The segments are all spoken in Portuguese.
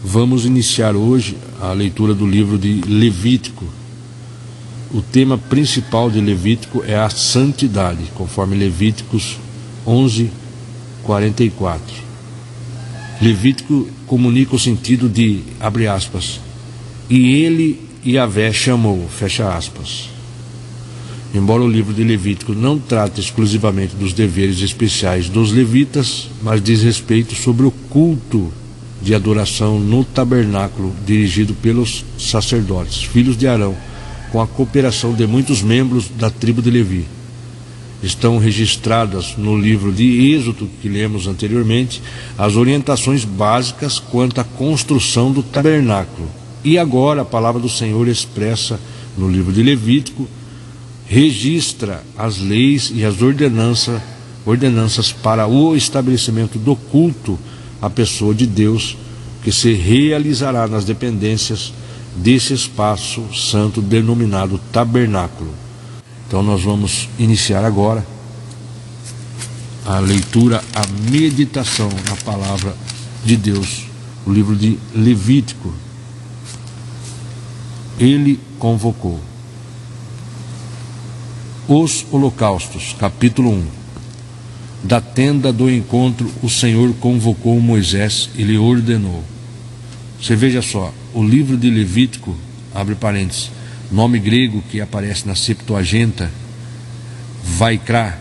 Vamos iniciar hoje a leitura do livro de Levítico. O tema principal de Levítico é a santidade, conforme Levíticos 11:44. Levítico comunica o sentido de, abre aspas, e ele, Yahvé, chamou, fecha aspas. Embora o livro de Levítico não trate exclusivamente dos deveres especiais dos levitas, mas diz respeito sobre o culto de adoração no tabernáculo dirigido pelos sacerdotes, filhos de Arão, com a cooperação de muitos membros da tribo de Levi. Estão registradas no livro de Êxodo, que lemos anteriormente, as orientações básicas quanto à construção do tabernáculo. E agora a palavra do Senhor expressa no livro de Levítico registra as leis e as ordenanças para o estabelecimento do culto à pessoa de Deus, que se realizará nas dependências desse espaço santo denominado tabernáculo. Então nós vamos iniciar agora a leitura, a meditação na palavra de Deus, o livro de Levítico. Ele convocou. Os holocaustos, capítulo 1. Da tenda do encontro, o Senhor convocou Moisés e lhe ordenou. Você veja só, o livro de Levítico, abre parênteses, nome grego que aparece na Septuaginta, Vaikra,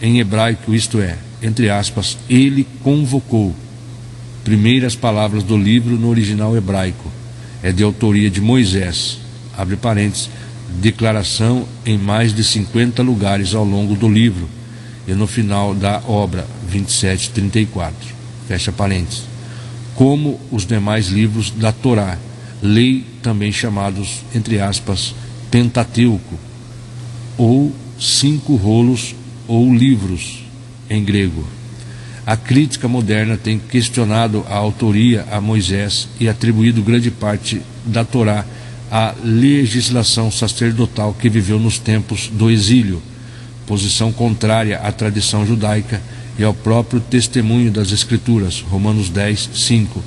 em hebraico, isto é, entre aspas, ele convocou. Primeiras palavras do livro no original hebraico, é de autoria de Moisés, abre parênteses, declaração em mais de 50 lugares ao longo do livro, e no final da obra 27:34, fecha parênteses, como os demais livros da Torá, lei também chamados, entre aspas, Pentateuco, ou 5 rolos ou livros em grego. A crítica moderna tem questionado a autoria a Moisés e atribuído grande parte da Torá à legislação sacerdotal que viveu nos tempos do exílio, posição contrária à tradição judaica e ao próprio testemunho das Escrituras, Romanos 10:5,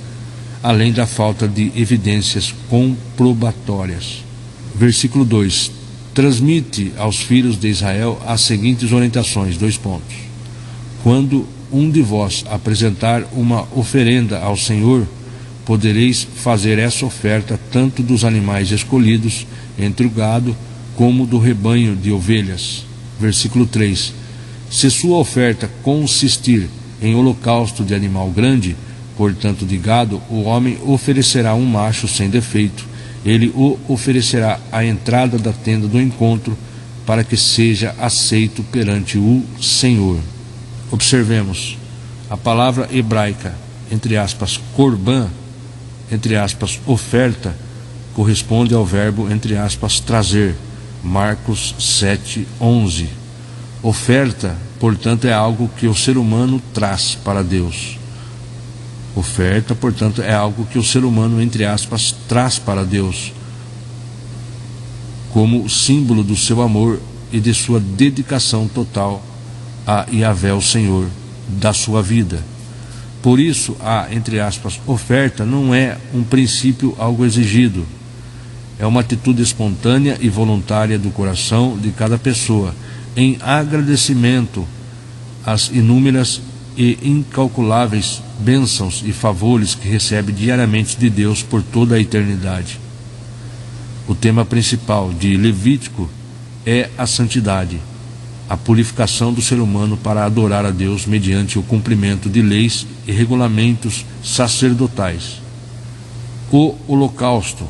além da falta de evidências comprobatórias. Versículo 2. Transmite aos filhos de Israel as seguintes orientações, 2 pontos. Quando um de vós apresentar uma oferenda ao Senhor, podereis fazer essa oferta tanto dos animais escolhidos entre o gado, como do rebanho de ovelhas. Versículo 3. Se sua oferta consistir em holocausto de animal grande, portanto de gado, o homem oferecerá um macho sem defeito. Ele o oferecerá à entrada da tenda do encontro, para que seja aceito perante o Senhor. Observemos, a palavra hebraica, entre aspas, korban, entre aspas, oferta, corresponde ao verbo, entre aspas, trazer, Marcos 7:11. Oferta, portanto, é algo que o ser humano traz para Deus. Oferta, portanto, é algo que o ser humano, entre aspas, traz para Deus, como símbolo do seu amor e de sua dedicação total a Yahvé, o Senhor, da sua vida. Por isso, a, entre aspas, oferta não é um princípio algo exigido. É uma atitude espontânea e voluntária do coração de cada pessoa, em agradecimento às inúmeras e incalculáveis bênçãos e favores que recebe diariamente de Deus por toda a eternidade. O tema principal de Levítico é a santidade, a purificação do ser humano para adorar a Deus mediante o cumprimento de leis e regulamentos sacerdotais. O holocausto,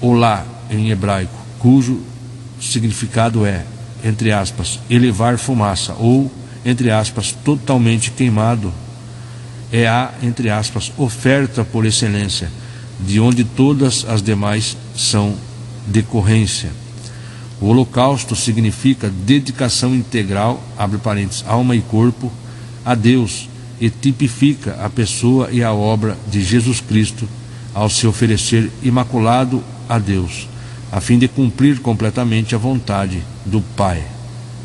olá em hebraico, cujo significado é, entre aspas, elevar fumaça, ou, entre aspas, totalmente queimado, é a, entre aspas, oferta por excelência, de onde todas as demais são decorrência. O holocausto significa dedicação integral, abre parênteses, alma e corpo, a Deus, e tipifica a pessoa e a obra de Jesus Cristo ao se oferecer imaculado a Deus, a fim de cumprir completamente a vontade do Pai.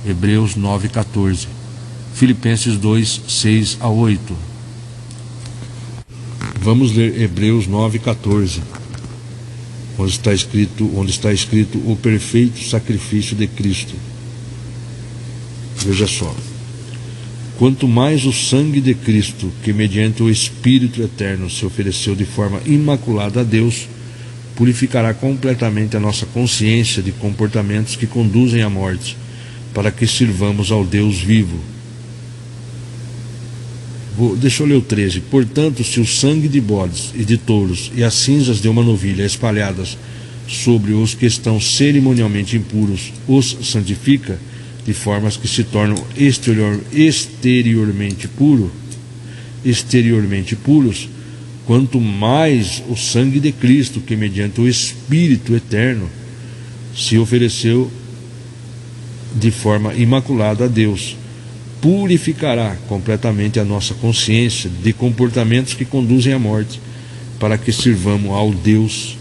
Hebreus 9:14, Filipenses 2:6-8. Vamos ler Hebreus 9,14, onde está escrito o perfeito sacrifício de Cristo. Veja só: quanto mais o sangue de Cristo, que mediante o Espírito eterno se ofereceu de forma imaculada a Deus, purificará completamente a nossa consciência de comportamentos que conduzem à morte, para que sirvamos ao Deus vivo. Deixa eu ler o 13. Portanto, se o sangue de bodes e de touros e as cinzas de uma novilha espalhadas sobre os que estão cerimonialmente impuros os santifica, de formas que se tornam exteriormente puros, quanto mais o sangue de Cristo, que mediante o Espírito eterno se ofereceu de forma imaculada a Deus, purificará completamente a nossa consciência de comportamentos que conduzem à morte, para que sirvamos ao Deus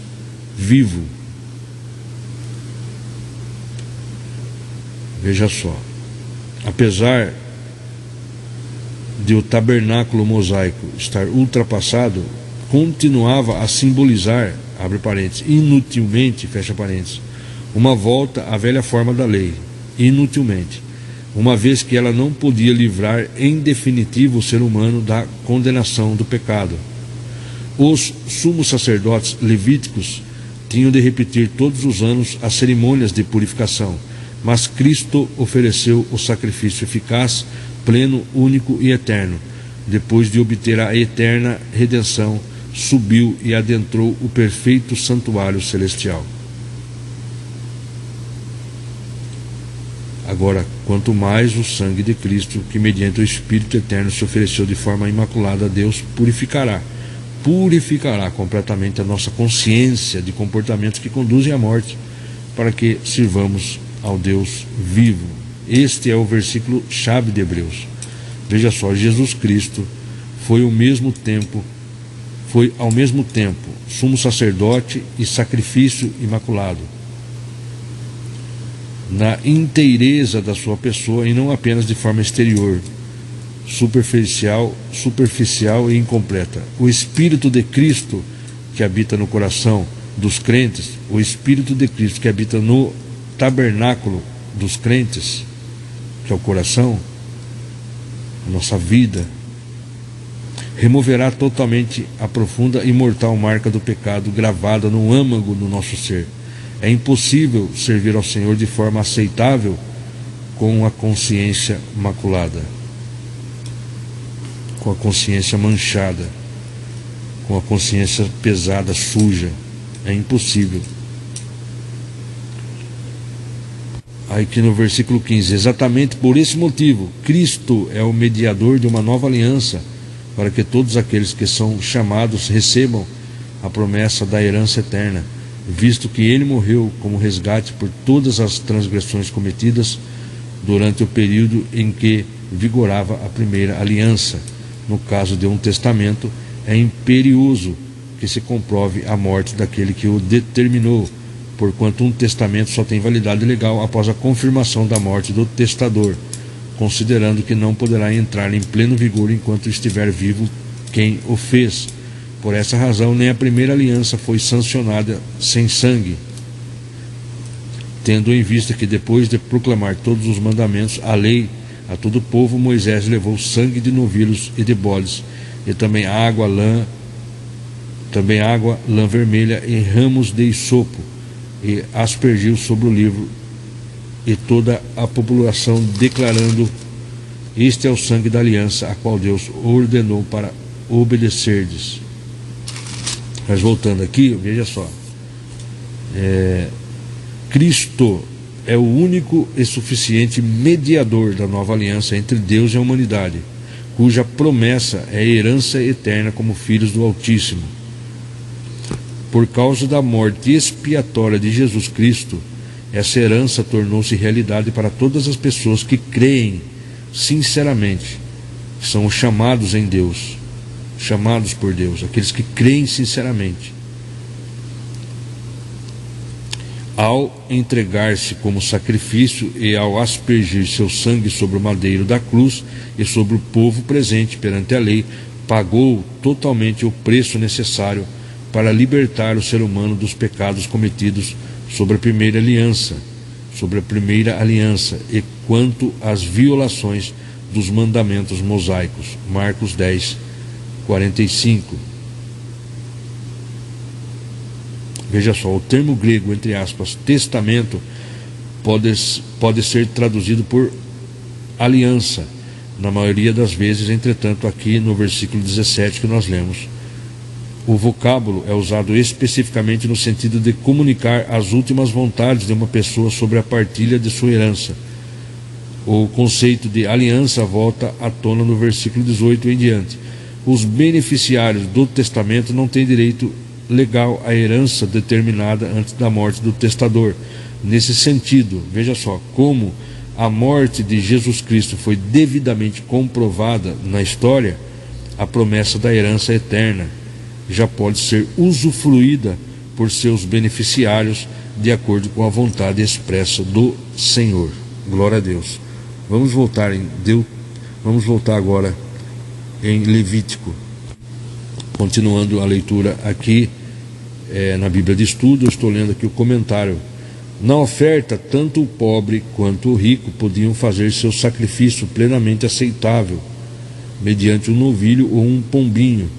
vivo. Veja só, apesar de o tabernáculo mosaico estar ultrapassado, continuava a simbolizar, abre parênteses, inutilmente, fecha parênteses, uma volta à velha forma da lei, inutilmente, uma vez que ela não podia livrar em definitivo o ser humano da condenação do pecado. Os sumos sacerdotes levíticos tinham de repetir todos os anos as cerimônias de purificação, mas Cristo ofereceu o sacrifício eficaz, pleno, único e eterno. Depois de obter a eterna redenção, subiu e adentrou o perfeito santuário celestial. Agora, quanto mais o sangue de Cristo, que mediante o Espírito eterno se ofereceu de forma imaculada a Deus, purificará completamente a nossa consciência de comportamentos que conduzem à morte, para que sirvamos ao Deus vivo. Este é o versículo chave de Hebreus. Veja só, Jesus Cristo foi ao mesmo tempo sumo sacerdote e sacrifício imaculado, na inteireza da sua pessoa, e não apenas de forma exterior, superficial e incompleta. O Espírito de Cristo que habita no coração dos crentes, o Espírito de Cristo que habita no tabernáculo dos crentes, que é o coração, a nossa vida, removerá totalmente a profunda e mortal marca do pecado gravada no âmago do nosso ser. É impossível servir ao Senhor de forma aceitável com a consciência maculada, com a consciência manchada, com a consciência pesada, suja. É impossível. Aí que no versículo 15: exatamente por esse motivo, Cristo é o mediador de uma nova aliança, para que todos aqueles que são chamados recebam a promessa da herança eterna, visto que ele morreu como resgate por todas as transgressões cometidas durante o período em que vigorava a primeira aliança. No caso de um testamento, é imperioso que se comprove a morte daquele que o determinou, porquanto um testamento só tem validade legal após a confirmação da morte do testador, considerando que não poderá entrar em pleno vigor enquanto estiver vivo quem o fez. Por essa razão, nem a primeira aliança foi sancionada sem sangue, tendo em vista que depois de proclamar todos os mandamentos, a lei a todo o povo, Moisés levou sangue de novilhos e de bodes, e também água, lã vermelha e ramos de hisopo, e aspergiu sobre o livro e toda a população, declarando: este é o sangue da aliança, a qual Deus ordenou para obedecerdes. Mas voltando aqui, veja só, Cristo é o único e suficiente mediador da nova aliança entre Deus e a humanidade, cuja promessa é a herança eterna como filhos do Altíssimo. Por causa da morte expiatória de Jesus Cristo, essa herança tornou-se realidade para todas as pessoas que creem sinceramente, que são os chamados em Deus, chamados por Deus, aqueles que creem sinceramente. Ao entregar-se como sacrifício e ao aspergir seu sangue sobre o madeiro da cruz e sobre o povo presente perante a lei, pagou totalmente o preço necessário para libertar o ser humano dos pecados cometidos sobre a primeira aliança, e quanto às violações dos mandamentos mosaicos. Marcos 10, 45. Veja só, o termo grego, entre aspas, testamento, pode ser traduzido por aliança, na maioria das vezes. Entretanto, aqui no versículo 17 que nós lemos, o vocábulo é usado especificamente no sentido de comunicar as últimas vontades de uma pessoa sobre a partilha de sua herança. O conceito de aliança volta à tona no versículo 18 em diante. Os beneficiários do testamento não têm direito legal à herança determinada antes da morte do testador. Nesse sentido, veja só, como a morte de Jesus Cristo foi devidamente comprovada na história, a promessa da herança eterna já pode ser usufruída por seus beneficiários de acordo com a vontade expressa do Senhor. Glória a Deus. Vamos voltar agora em Levítico, continuando a leitura aqui na Bíblia de Estudo. Eu estou lendo aqui o comentário. Na oferta, tanto o pobre quanto o rico podiam fazer seu sacrifício plenamente aceitável, mediante um novilho ou um pombinho.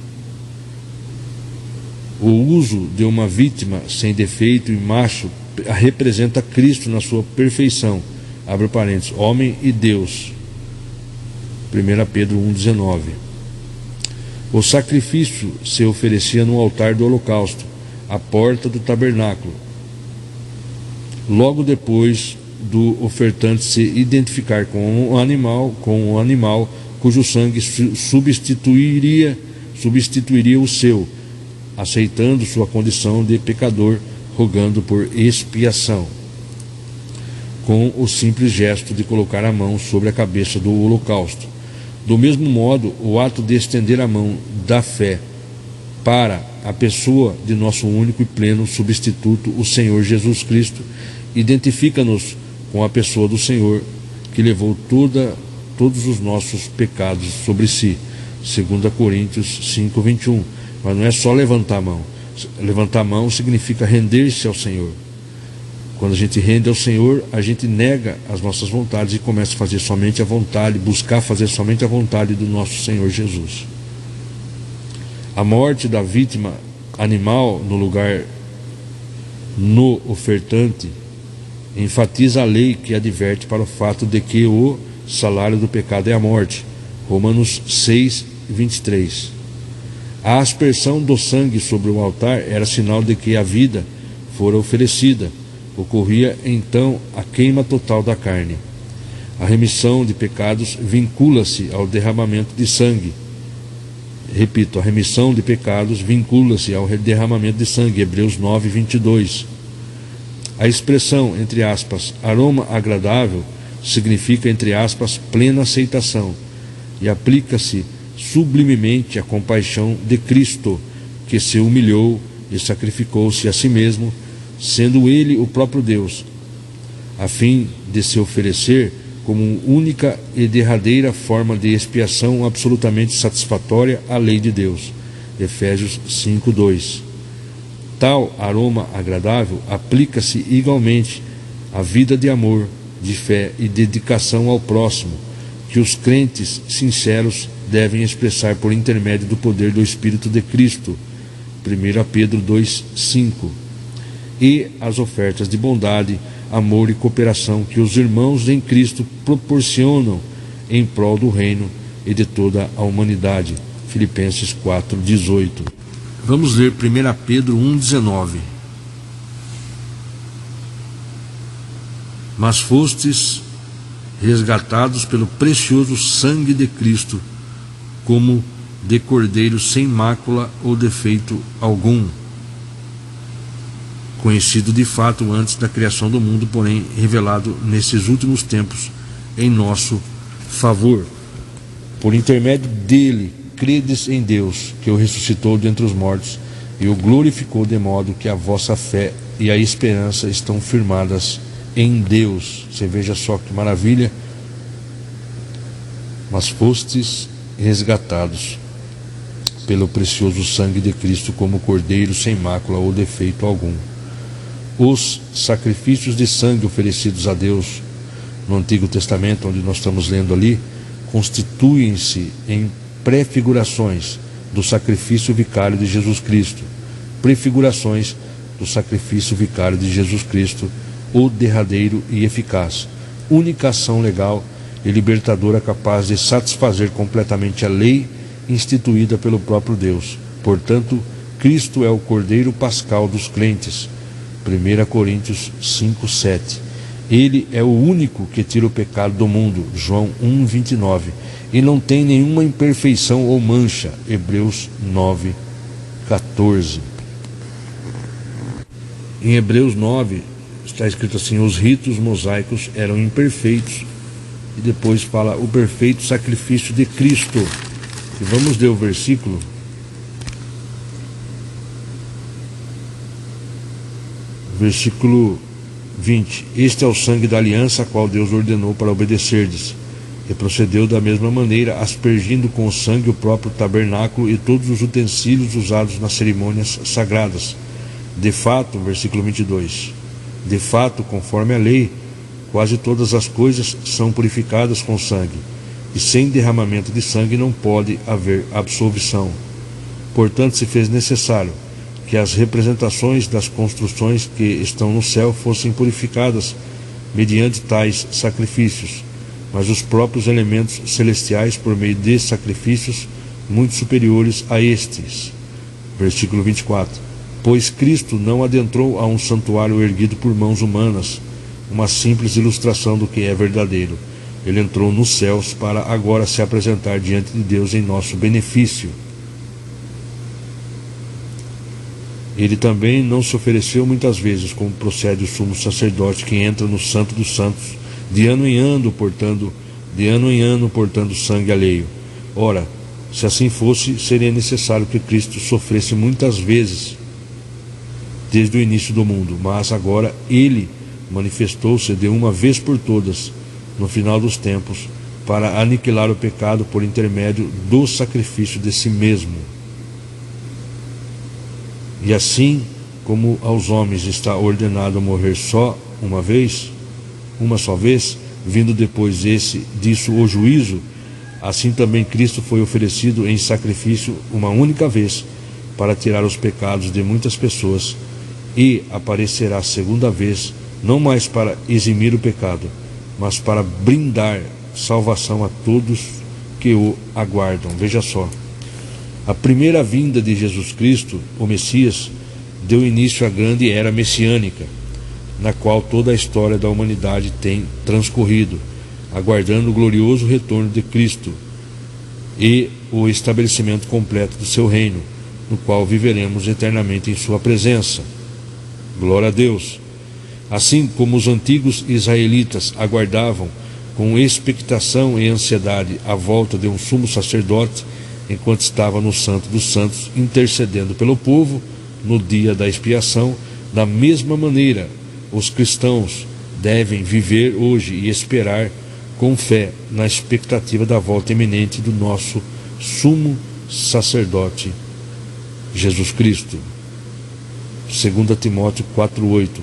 O uso de uma vítima sem defeito e macho representa Cristo na sua perfeição, abre parênteses, homem e Deus. 1 Pedro 1,19. O sacrifício se oferecia no altar do holocausto, à porta do tabernáculo, logo depois do ofertante se identificar com o animal cujo sangue substituiria o seu, aceitando sua condição de pecador, rogando por expiação, com o simples gesto de colocar a mão sobre a cabeça do holocausto. Do mesmo modo, o ato de estender a mão da fé para a pessoa de nosso único e pleno substituto, o Senhor Jesus Cristo, identifica-nos com a pessoa do Senhor, que levou todos os nossos pecados sobre si. 2 Coríntios 5, 21. Mas não é só levantar a mão. Levantar a mão significa render-se ao Senhor. Quando a gente rende ao Senhor, a gente nega as nossas vontades e começa a fazer somente a vontade, buscar fazer somente a vontade do nosso Senhor Jesus. A morte da vítima animal no ofertante enfatiza a lei que adverte para o fato de que o salário do pecado é a morte. Romanos 6, 23. A aspersão do sangue sobre o altar era sinal de que a vida fora oferecida. Ocorria então a queima total da carne. A remissão de pecados vincula-se ao derramamento de sangue. Repito, a remissão de pecados vincula-se ao derramamento de sangue. Hebreus 9, 22. A expressão, entre aspas, aroma agradável, significa, entre aspas, plena aceitação, e aplica-se sublimemente à compaixão de Cristo, que se humilhou e sacrificou-se a si mesmo, sendo ele o próprio Deus, a fim de se oferecer como única e derradeira forma de expiação absolutamente satisfatória à lei de Deus. Efésios 5, 2. Tal aroma agradável aplica-se igualmente à vida de amor, de fé e dedicação ao próximo, que os crentes sinceros devem expressar por intermédio do poder do Espírito de Cristo. 1 Pedro 2, 5. E as ofertas de bondade, amor e cooperação que os irmãos em Cristo proporcionam em prol do reino e de toda a humanidade. Filipenses 4, 18. Vamos ler 1 Pedro 1, 19. Mas fostes resgatados pelo precioso sangue de Cristo, como de cordeiro sem mácula ou defeito algum, conhecido de fato antes da criação do mundo, porém revelado nesses últimos tempos em nosso favor. Por intermédio dele, credes em Deus, que o ressuscitou dentre os mortos e o glorificou, de modo que a vossa fé e a esperança estão firmadas em Deus. Você veja só que maravilha. Mas fostes resgatados pelo precioso sangue de Cristo como cordeiro sem mácula ou defeito algum. Os sacrifícios de sangue oferecidos a Deus no Antigo Testamento, onde nós estamos lendo ali, constituem-se em prefigurações do sacrifício vicário de Jesus Cristo, prefigurações do sacrifício vicário de Jesus Cristo, o derradeiro e eficaz, única ação legal e libertadora capaz de satisfazer completamente a lei instituída pelo próprio Deus. Portanto, Cristo é o Cordeiro Pascal dos crentes. 1 Coríntios 5:7. Ele é o único que tira o pecado do mundo. João 1:29. E não tem nenhuma imperfeição ou mancha. Hebreus 9:14. Em Hebreus 9 está escrito assim: os ritos mosaicos eram imperfeitos. E depois fala o perfeito sacrifício de Cristo. E vamos ler o versículo. Versículo 20. Este é o sangue da aliança, a qual Deus ordenou para obedecerdes. E procedeu da mesma maneira, aspergindo com o sangue o próprio tabernáculo e todos os utensílios usados nas cerimônias sagradas. De fato, versículo 22. De fato, conforme a lei, quase todas as coisas são purificadas com sangue, e sem derramamento de sangue não pode haver absolvição. Portanto, se fez necessário que as representações das construções que estão no céu fossem purificadas mediante tais sacrifícios, mas os próprios elementos celestiais por meio de sacrifícios muito superiores a estes. Versículo 24. Pois Cristo não adentrou a um santuário erguido por mãos humanas, uma simples ilustração do que é verdadeiro. Ele entrou nos céus para agora se apresentar diante de Deus em nosso benefício. Ele também não se ofereceu muitas vezes, como procede o sumo sacerdote que entra no Santo dos Santos, de ano em ano portando sangue alheio. Ora, se assim fosse, seria necessário que Cristo sofresse muitas vezes desde o início do mundo, mas agora ele manifestou-se de uma vez por todas, no final dos tempos, para aniquilar o pecado por intermédio do sacrifício de si mesmo. E assim como aos homens está ordenado morrer só uma só vez, vindo depois disso o juízo, assim também Cristo foi oferecido em sacrifício uma única vez para tirar os pecados de muitas pessoas, e aparecerá segunda vez, não mais para eximir o pecado, mas para brindar salvação a todos que o aguardam. Veja só, a primeira vinda de Jesus Cristo, o Messias, deu início à grande era messiânica, na qual toda a história da humanidade tem transcorrido, aguardando o glorioso retorno de Cristo e o estabelecimento completo do seu reino, no qual viveremos eternamente em sua presença. Glória a Deus! Assim como os antigos israelitas aguardavam com expectação e ansiedade a volta de um sumo sacerdote, enquanto estava no Santo dos Santos, intercedendo pelo povo no dia da expiação, da mesma maneira, os cristãos devem viver hoje e esperar com fé na expectativa da volta iminente do nosso sumo sacerdote, Jesus Cristo. 2 Timóteo 4:8,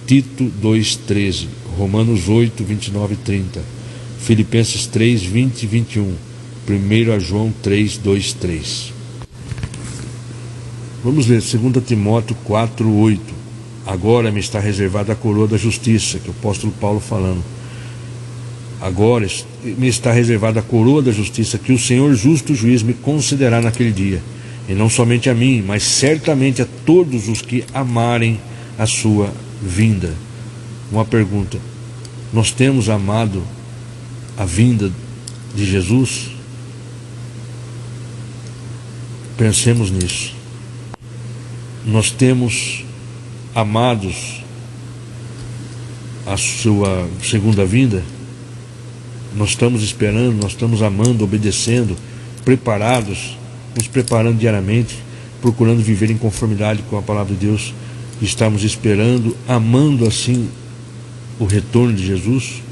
Tito 2:13, Romanos 8, 29 e 30, Filipenses 3, 20 e 21, 1 João 3, 2, 3. Vamos ler 2 Timóteo 4:8. Agora me está reservada a coroa da justiça, que é o apóstolo Paulo falando. Agora me está reservada a coroa da justiça, que o Senhor justo juiz me concederá naquele dia, e não somente a mim, mas certamente a todos os que amarem a sua vinda. Uma pergunta: nós temos amado a vinda de Jesus? Pensemos nisso. Nós temos amados a sua segunda vinda? Nós estamos esperando, nós estamos amando, obedecendo, preparados, nos preparando diariamente, procurando viver em conformidade com a palavra de Deus. Estamos esperando, amando assim o retorno de Jesus?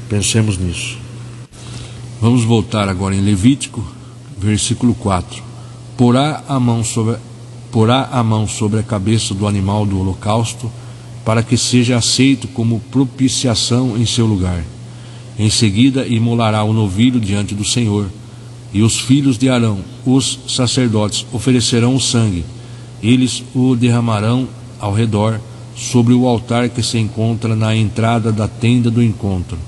Pensemos nisso. Vamos voltar agora em Levítico, versículo 4. Porá a mão sobre a cabeça do animal do holocausto, para que seja aceito como propiciação em seu lugar. Em seguida imolará o novilho diante do Senhor, e os filhos de Arão, os sacerdotes, oferecerão o sangue. Eles o derramarão ao redor, sobre o altar que se encontra na entrada da tenda do encontro.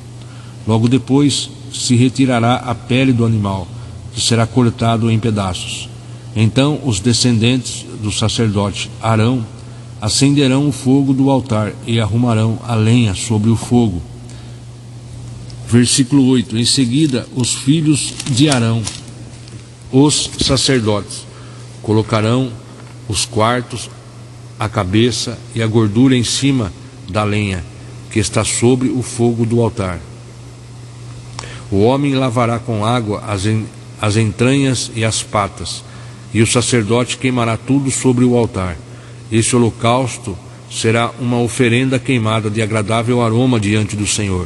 Logo depois se retirará a pele do animal, que será cortado em pedaços. Então os descendentes do sacerdote Arão acenderão o fogo do altar e arrumarão a lenha sobre o fogo. Versículo 8. Em seguida, os filhos de Arão, os sacerdotes, colocarão os quartos, a cabeça e a gordura em cima da lenha que está sobre o fogo do altar. O homem lavará com água as entranhas e as patas, e o sacerdote queimará tudo sobre o altar. Esse holocausto será uma oferenda queimada de agradável aroma diante do Senhor.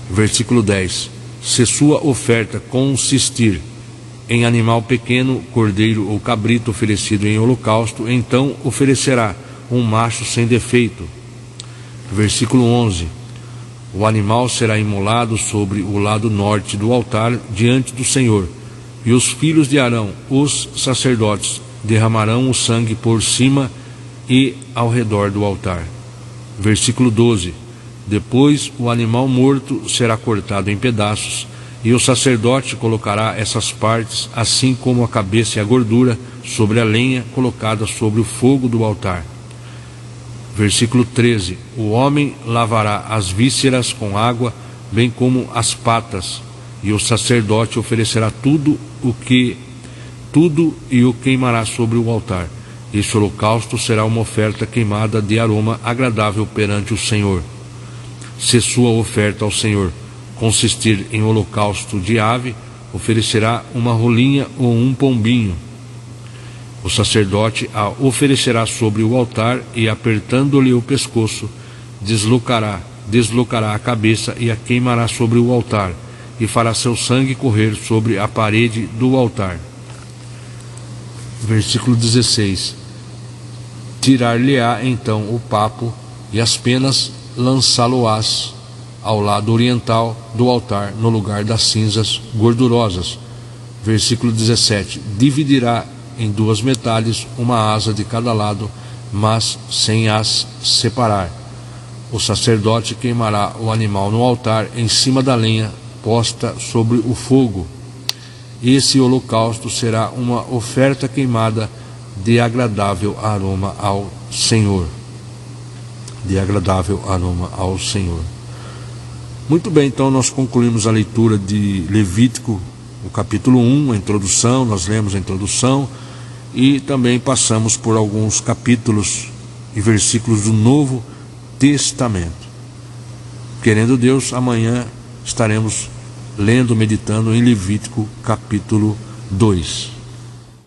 Versículo 10. Se sua oferta consistir em animal pequeno, cordeiro ou cabrito oferecido em holocausto, então oferecerá um macho sem defeito. Versículo 11. O animal será imolado sobre o lado norte do altar diante do Senhor, e os filhos de Arão, os sacerdotes, derramarão o sangue por cima e ao redor do altar. Versículo 12. Depois o animal morto será cortado em pedaços, e o sacerdote colocará essas partes, assim como a cabeça e a gordura, sobre a lenha colocada sobre o fogo do altar. Versículo 13. O homem lavará as vísceras com água, bem como as patas, e o sacerdote oferecerá tudo e o queimará sobre o altar. Este holocausto será uma oferta queimada de aroma agradável perante o Senhor. Se sua oferta ao Senhor consistir em holocausto de ave, oferecerá uma rolinha ou um pombinho. O sacerdote a oferecerá sobre o altar e, apertando-lhe o pescoço, deslocará a cabeça e a queimará sobre o altar, e fará seu sangue correr sobre a parede do altar. Versículo 16. Tirar-lhe-á então o papo e as penas lançá-lo-ás ao lado oriental do altar, no lugar das cinzas gordurosas. Versículo 17. Dividirá em duas metades uma asa de cada lado, mas sem as separar. O sacerdote queimará o animal no altar, em cima da lenha posta sobre o fogo. Esse holocausto será uma oferta queimada de agradável aroma ao Senhor. De agradável aroma ao Senhor. Muito bem, então nós concluímos a leitura de Levítico, o capítulo 1, a introdução. Nós lemos a introdução e também passamos por alguns capítulos e versículos do Novo Testamento. Querendo Deus, amanhã estaremos lendo, meditando em Levítico capítulo 2.